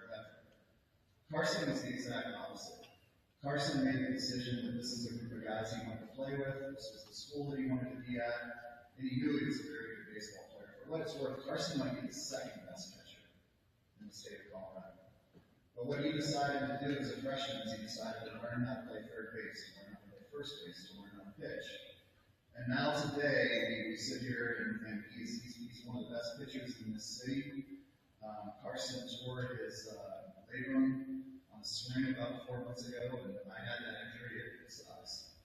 Carson is the exact opposite. Carson made the decision that this is a group of guys he wanted to play with, this was the school that he wanted to be at, and he knew he was a very good baseball player. For what it's worth, Carson might be the second best catcher in the state of Colorado. But what he decided to do as a freshman is he decided to learn how to play third base, to learn how to play first base, to learn how to pitch. And now today, we sit here and he's one of the best pitchers in this city. Carson tore his labrum on a swing about 4 months ago, and I had that injury at his size.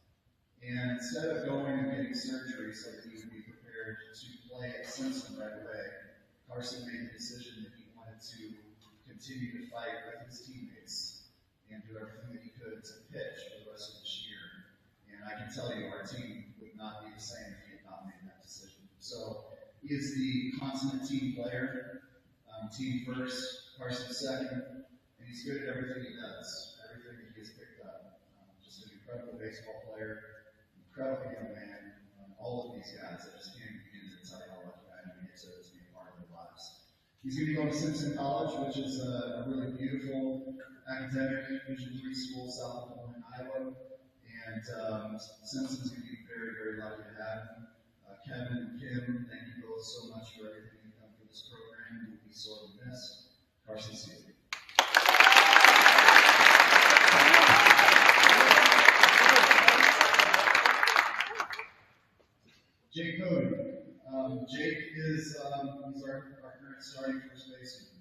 And instead of going and getting surgery so that he would be prepared to play at Simpson right away, Carson made the decision that he wanted to continue to fight with his teammates and do everything that he could to pitch for the rest of this year. And I can tell you, our team would not be the same if he had not made that decision. So he is the consummate team player. Team first, Carson second, and he's good at everything he does, everything that he has picked up. Just an incredible baseball player, incredible young man. All of these guys, I just can't begin to tell you how lucky I am to get to be a part of their lives. He's going to be going to Simpson College, which is a really beautiful academic Division III school south of Des Moines, Iowa. And Simpson's going to be very, very lucky to have him. Kevin and Kim, thank you both so much for everything you've done for this program. You will be sorely missed. Carson Seeley. Jake Cody. Jake is he's our current starting first baseman.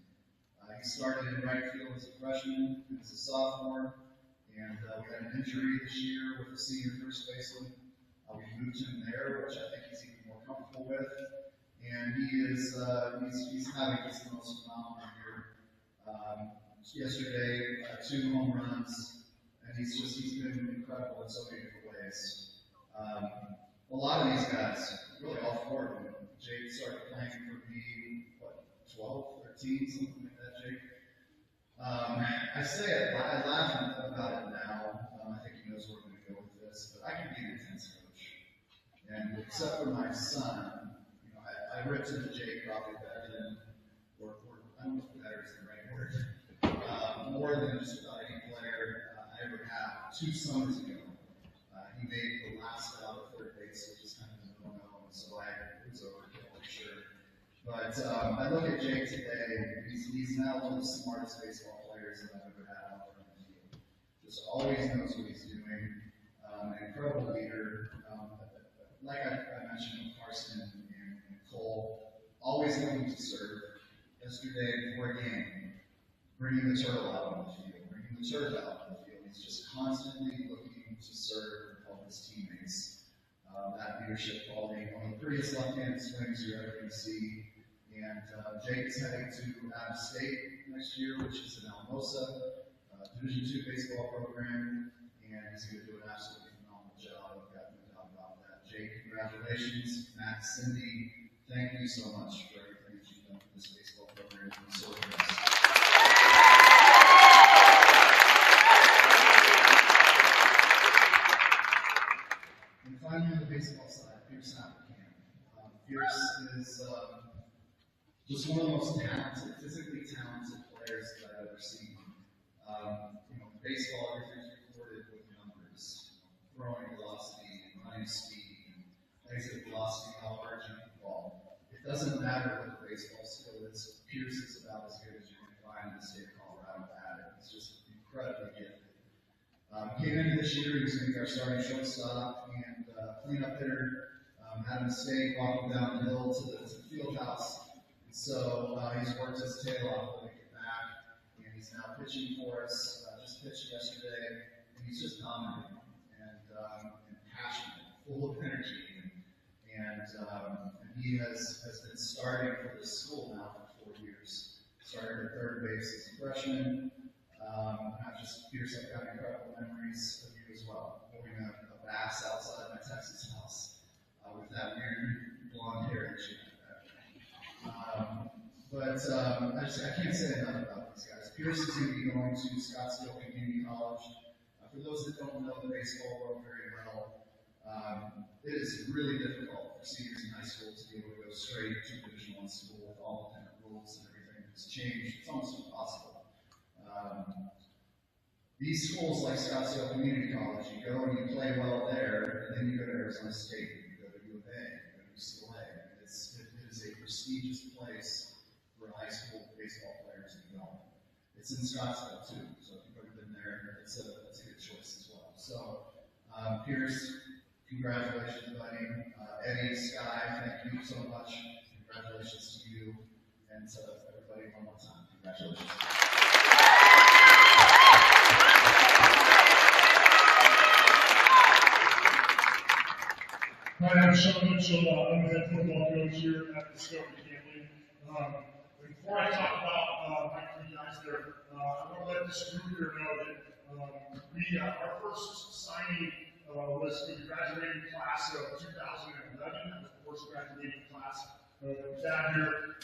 He started in right field as a freshman and as a sophomore, and we had an injury this year with a senior first baseman. We moved him there, which I think he's even more comfortable with. And he is he's having just the most phenomenal year. Yesterday, 2 home runs, and he's been incredible in so many different ways. A lot of these guys, really all 4 of them, Jake started playing for me, 12, 13, something like that, Jake. I say it, I laugh about it now. I think he knows where we're going to go with this, but I can be an intense coach. And except for my son, I rip to the Jake probably better than, or I don't know if better is the right word, more than just about any player I ever had. 2 summers ago, he made the last out of third base, which is kind of a no-no, so it was overkill for sure. But I look at Jake today, he's now one of the smartest baseball players that I've ever had out there on the field. Just always knows what he's doing, an incredible leader. Like I mentioned with Carson and Cole, always looking to serve. Yesterday, before a game, bringing the turtle out on the field, He's just constantly looking to serve and help his teammates. That leadership quality, one of the prettiest left-handed swings you're ever going to see. And Jake is heading to Adams State next year, which is in Alamosa, Division II baseball program, and he's going to do an absolutely phenomenal job. I've got no doubt about that. Jake, congratulations. Matt, Cindy, thank you so much for everything that you've done for this baseball program. I'm so impressed. And finally, on the baseball side, Pierce Applecan. Pierce is just one of the most talented, physically talented players that I've ever seen. Baseball, everything's recorded with numbers. Throwing velocity, running speed, exit velocity, how hard you can ball. It doesn't matter what the baseball skill is. Pierce is about as good as you can find in the state of Colorado at it. He's just incredibly gifted. Came into this year, he was going to be our starting shortstop and cleanup hitter. Had a mistake walking down the hill to the field house. And so he's worked his tail off to make it back. And he's now pitching for us. Just pitched yesterday. And he's just dominating and passionate, full of energy. And he has been starting for this school now for 4 years. Started at third base as a freshman. Pierce, I've got incredible memories of you as well. Holding a bass outside my Texas house with that weird blonde hair that you have. I can't say enough about these guys. Pierce is going to be going to Scottsdale Community College. For those that don't know the baseball world very well, it is really difficult for seniors in high school to be able to go straight to Division I school with all the different rules and everything that's changed. It's almost impossible. These schools like Scottsdale Community College, you go and you play well there, and then you go to Arizona State, you go to U of A, you go to UCLA. It is a prestigious place for high school baseball players to go. It's in Scottsdale too, so if you've ever been there, it's a good choice as well. So, Pierce, congratulations, buddy. Eddie, Sky, thank you so much. Congratulations to you, and to everybody one more time. Congratulations. Hi, I'm Sean Mitchell. I'm the head football coach here at Discovery Camping. Before I talk about my three guys there, I want to let this group here know that our first signing was for the graduating class of 2011. That was the first graduating class down here.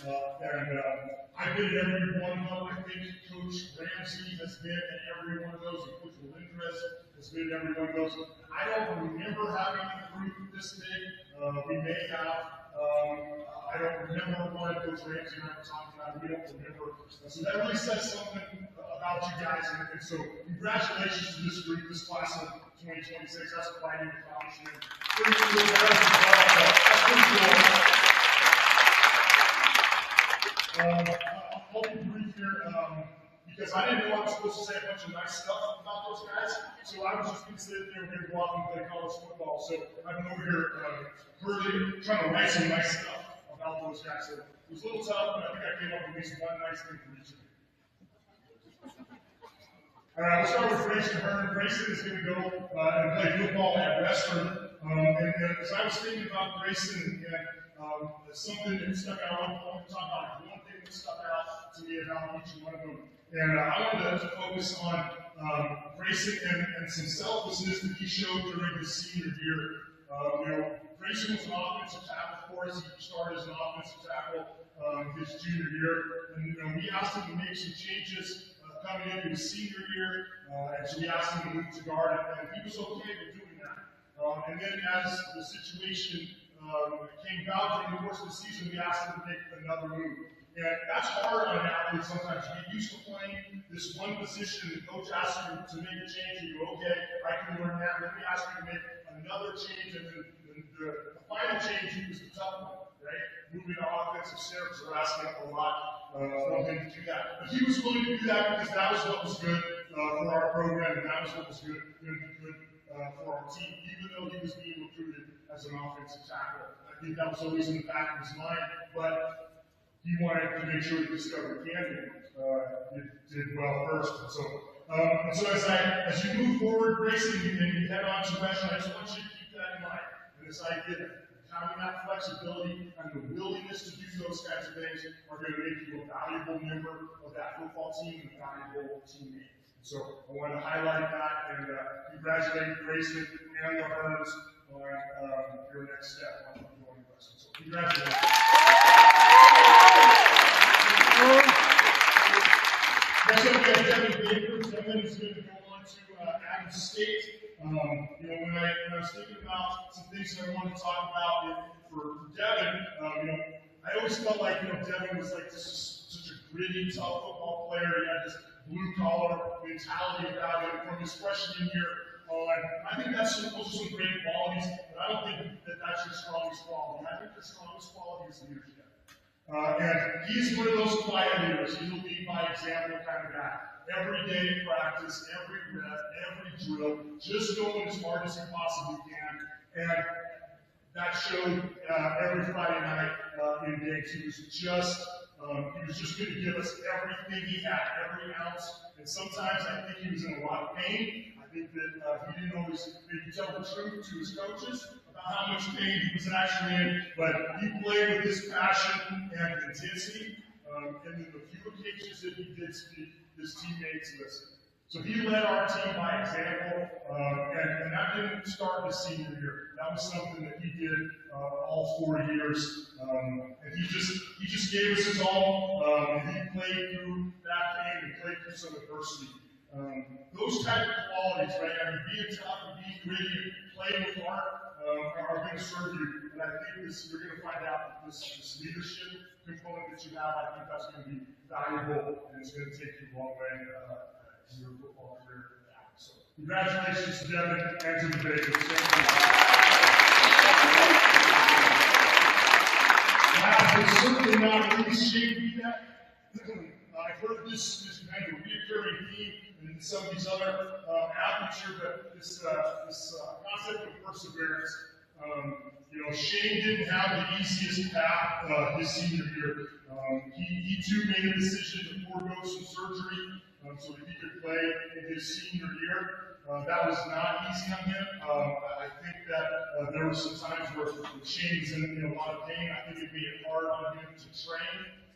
I've been at every one of them. I think Coach Ramsey has been at every one of those, and Coach Melendrez has been at every one of those. I don't remember having a group this big. We may have. I don't remember one Coach Ramsey and I were talking about. We don't remember. So that really says something about you guys. And so congratulations to this group, this class of 2026. That's quite an accomplishment. Pretty cool. That's pretty cool. I'll be brief here because I didn't know I was supposed to say a bunch of nice stuff about those guys. So I was just going to sit there and go off and play college football. So I've been over here trying to write some nice stuff about those guys. So it was a little tough, but I think I came up with at least one nice thing for each of you. All right, we'll start with Grayson Hearn. Grayson is going to go and play football at Western. And as I was thinking about Grayson and something that stuck out, I want to talk about one thing that stuck out to me about each one of them. And I wanted to focus on Grayson and some selflessness that he showed during his senior year. Grayson was an offensive tackle for us. He started as an offensive tackle his junior year. And we asked him to make some changes coming into his senior year. And so we asked him to move to guard, and he was okay with doing that. And then as the situation came about during the course of the season, we asked him to make another move. And that's hard on an athlete sometimes. You get used to playing this one position, the coach asks you to make a change, and you go, okay, I can learn that. Let me ask you to make another change, and then the final change was the tough one, right? Moving to offensive steps, we're asking a lot from him to do that. But he was willing to do that because that was what was good for our program, and that was what was good for our team, even though he was being recruited as an offensive tackle. I think that was always in the back of his mind, but he wanted to make sure that Discovery Canyon did well first. And so as you move forward, Grayson, and you head on to Western, I just want you to keep that in mind. And this idea of having that flexibility and the willingness to do those kinds of things are going to make you a valuable member of that football team and a valuable teammate. So I wanted to highlight that and congratulate Grayson and the Hearns on your next step on going to Western. So congratulations. Next up, we have Devin Baker. Devin is going to go on to Adams State. When I was thinking about some things that I wanted to talk about for Devin, I always felt like Devin was like such a gritty, tough football player. He had this blue-collar mentality about him from his freshman year on. I think those are some great qualities, but I don't think that that's your strongest quality. I think your strongest quality is leadership. And he's one of those quiet leaders. He's a lead by example kind of guy. Every day in practice, every rep, every drill, just going as hard as he possibly can. And that showed every Friday night in games. He was just going to give us everything he had, every ounce. And sometimes I think he was in a lot of pain. I think that he didn't always maybe tell the truth to his coaches about how much pain he was actually in. But he played with this passion and intensity. And then the few occasions that he did speak, his teammates listened. So he led our team by example, and that didn't start his senior year. That was something that he did all 4 years, and he just gave us his all. And he played through that pain and played through some adversity. Those type of qualities, right? I mean, being tough and being gritty and playing with heart are going to serve you. And I think you're going to find out that this leadership component that you have, I think that's going to be valuable, and it's going to take you a long way in your football career So congratulations to Devin and to the Bakers. Last but certainly not least, Shane Bedak. I've heard this kind of recurring theme in some of these other athletes here, but this concept of perseverance. Shane didn't have the easiest path his senior year. He too made a decision to forego some surgery so that he could play in his senior year. That was not easy on him. I think that there were some times where Shane was in a lot of pain. I think it made it hard on him to train.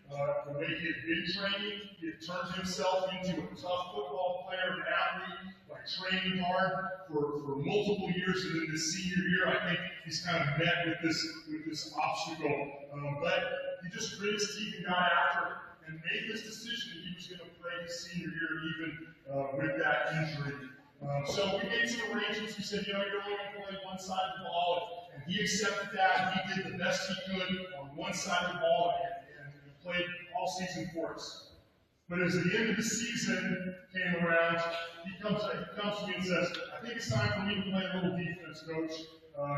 The way he had been training, he had turned himself into a tough football player and athlete by training hard for multiple years, and then this senior year, I think he's kind of met with this obstacle. But he just grit his teeth and got after it and made this decision that he was going to play his senior year even with that injury. So we made some arrangements. We said, you're only going to play one side of the ball, and he accepted that. And he did the best he could on one side of the ball and played all season for us. But as the end of the season came around, he comes to me and says, I think it's time for me to play a little defense, coach,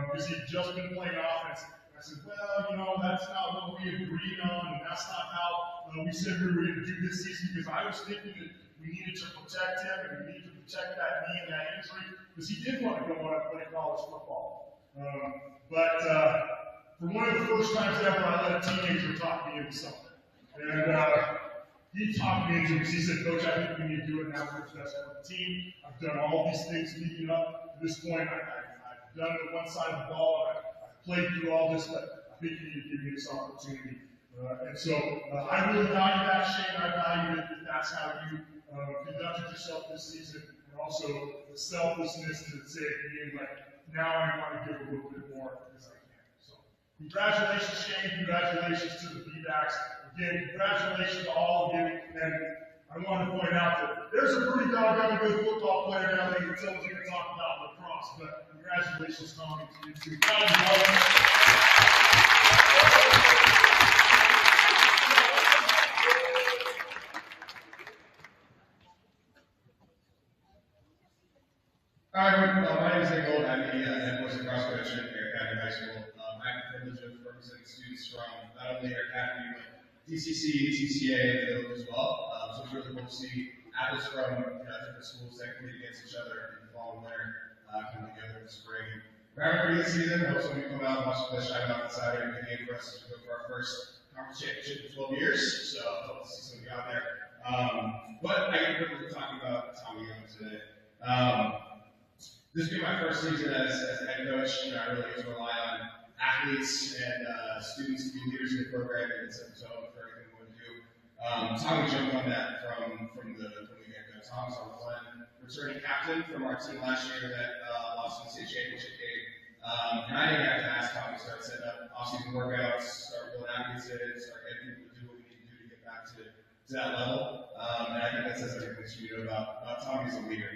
because he'd just been playing offense. And I said, well, that's not what we agreed on, and that's not how we said we were going to do this season, because I was thinking that we needed to protect him, and we needed to protect that knee and that injury, because he did want to go on and play college football. But for one of the first times ever, I let a teenager talk me into something. And he talked me into it because he said, Coach, I think we need to do it now for the best for the team. I've done all these things leading up to this point. I've done the one side of the ball. I've played through all this, but I think you need to give me this opportunity. And so I really value that, Shane. I value it that that's how you conducted yourself this season, and also the selflessness to say at the end, like, now I want to give a little bit more as I can. So congratulations, Shane. Congratulations to the B-backs. Again, congratulations to all of you, and I want to point out that there's a pretty doggone good football player down there that someone's going to talk about lacrosse, but congratulations, Tommy, to you too. Hi, my name is Nick Gold. I'm the head coach and cross coach at Air Academy High School. I have the privilege of representing students from not only Air Academy, but DCC, DCCA, and the village as well. So it's really cool to see athletes from different schools that compete against each other in the fall and winter come together in the spring. We're having a pretty good season. I hope some of you come out and watch the play shine out on Saturday and game for us as we go for our first conference championship in 12 years. So I hope to see some of you out there. But I get the privilege of talking about Tommy Young today. This will be my first season as a head coach, and I really get to rely on athletes and students to be leaders in the program and set the tone for everything we want to do. Tommy jumped on that from the get-go. Tom's our one returning captain from our team last year that lost in the state championship game. And I didn't have to ask Tommy to start setting up off-season workouts, start building athletes in, start getting people to do what we need to do to get back to that level. And I think that says everything that you know about Tommy as a leader.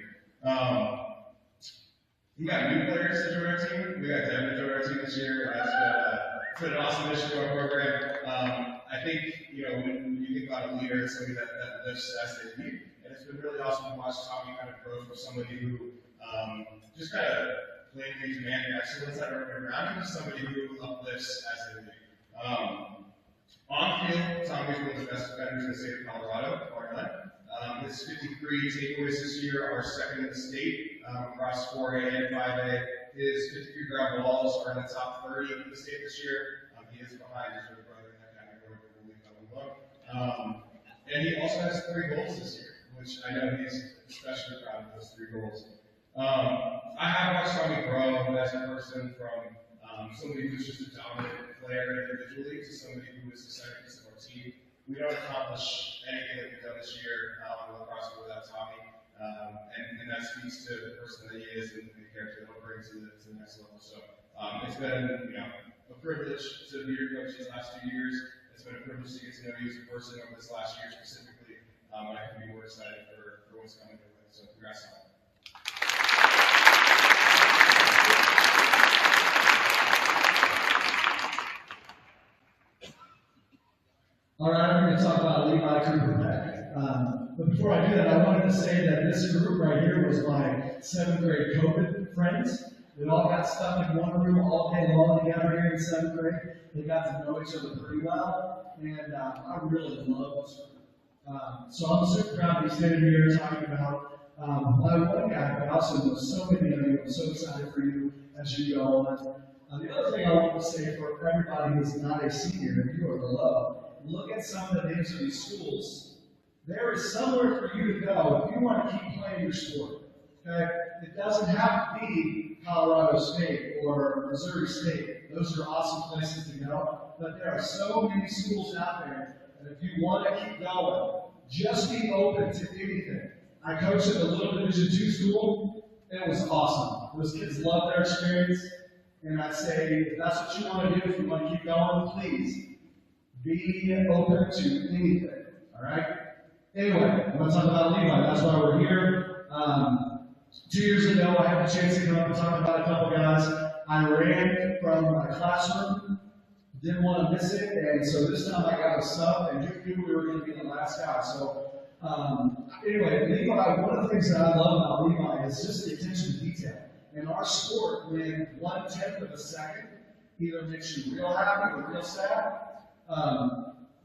We got new players to join our team. We got Devin to join our team this year. It's been an awesome addition to our program. I think, when you think about a leader, it's somebody that lifts as they lead. And it's been really awesome to watch Tommy kind of grow from somebody who just kind of played these man excellence that are around him to somebody who uplifts as they lead. On the field, Tommy's one of the best defenders in the state of Colorado, bar none. His 53 takeaways this year are second in the state across 4A and 5A. His 53 ground balls are in the top 30 in the state this year. He is behind his older brother in that category, but we'll leave that one alone. And he also has 3 goals this year, which I know he's especially proud of those 3 goals. I have watched Tommy grow as a person from somebody who's just a dominant player individually to somebody who is the centerpiece of our team. We don't accomplish anything that we've done this year in lacrosse without Tommy, and that speaks to the person that he is and the character that he'll bring to the next level. So it's been a privilege to be your coach these last 2 years. It's been a privilege to get to know you as a person over this last year specifically, and I can be more excited for what's coming your way. So congrats, Tommy. All right, I'm going to talk about Levi Cooper. But before before I do that, I wanted to say that this group right here was my 7th grade COVID friends. We all got stuck in one room all day long together here in 7th grade. They got to know each other pretty well, and I really love this group. So I'm super proud to be standing here talking about my one guy, but I also know so many of you. I'm so excited for you as you go on. The other thing I want to say for everybody who's not a senior, and you are below, look at some of the names of these schools. There is somewhere for you to go if you want to keep playing your sport. Okay? It doesn't have to be Colorado State or Missouri State. Those are awesome places to go. But there are so many schools out there that if you want to keep going, just be open to anything. I coached at a little Division II school. It was awesome. Those kids loved their experience. And I say, if that's what you want to do, if you want to keep going, please be open to anything. All right? Anyway, I want to talk about Levi. That's why we're here. 2 years ago, I had the chance to come up and talk about a couple guys. I ran from my classroom, didn't want to miss it, and so this time I got a sub, and who knew we were going to be the last guy. So anyway, Levi, one of the things that I love about Levi is just the attention to detail. In our sport, when 1/10 of a second either makes you real happy or real sad,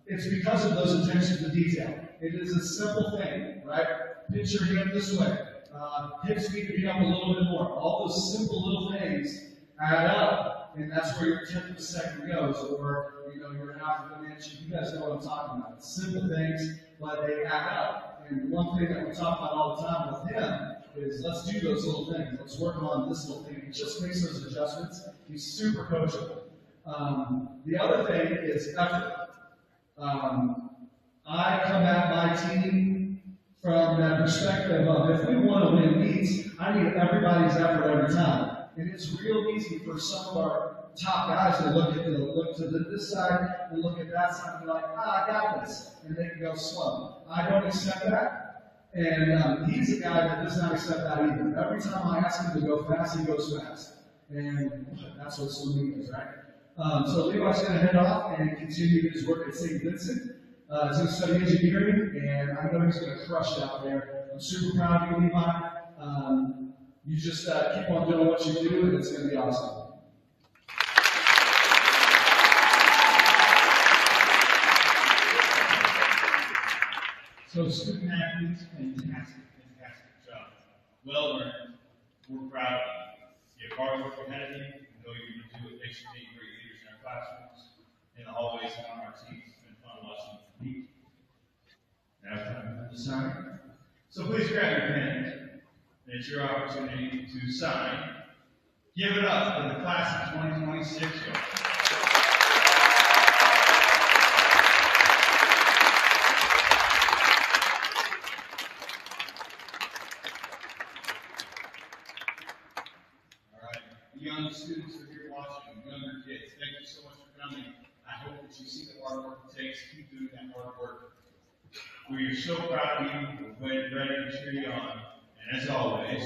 it's because of those attention to detail. It is a simple thing, right? Pitch your hand this way. Hips need to be up a little bit more. All those simple little things add up, and that's where your 10th of a second goes, or your half of an inch. You guys know what I'm talking about. It's simple things, but they add up. And one thing that we talk about all the time with him is let's do those little things. Let's work on this little thing. He just makes those adjustments. He's super coachable. The other thing is effort. I come at my team from that perspective of if we want to win meets, I need everybody's effort every time. And it's real easy for some of our top guys to look to this side and look at that side and be like, I got this. And they can go slow. I don't accept that. And he's a guy that does not accept that either. Every time I ask him to go fast, he goes fast. And that's what swimming is, right? So Levi's going to head off and continue his work at St. Vincent. He's going to study engineering, and I know he's going to crush it out there. I'm super proud of you, Levi. You just keep on doing what you do, and it's going to be awesome. So student athletes, fantastic job. Well earned. We're proud of you. You have hard work ahead of you. You know you're going to do it. Makes you be great leaders in our classrooms, in the hallways, and on our teams. It's been fun watching you compete. Now it's time to sign. So please grab your pen. It's your opportunity to sign. Give it up for the class of 2026. Young students who are here watching, younger kids, thank you so much for coming. I hope that you see the hard work it takes. Keep doing that hard work. We are so proud of you. We're ready to cheer you on. And as always,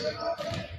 Thank you.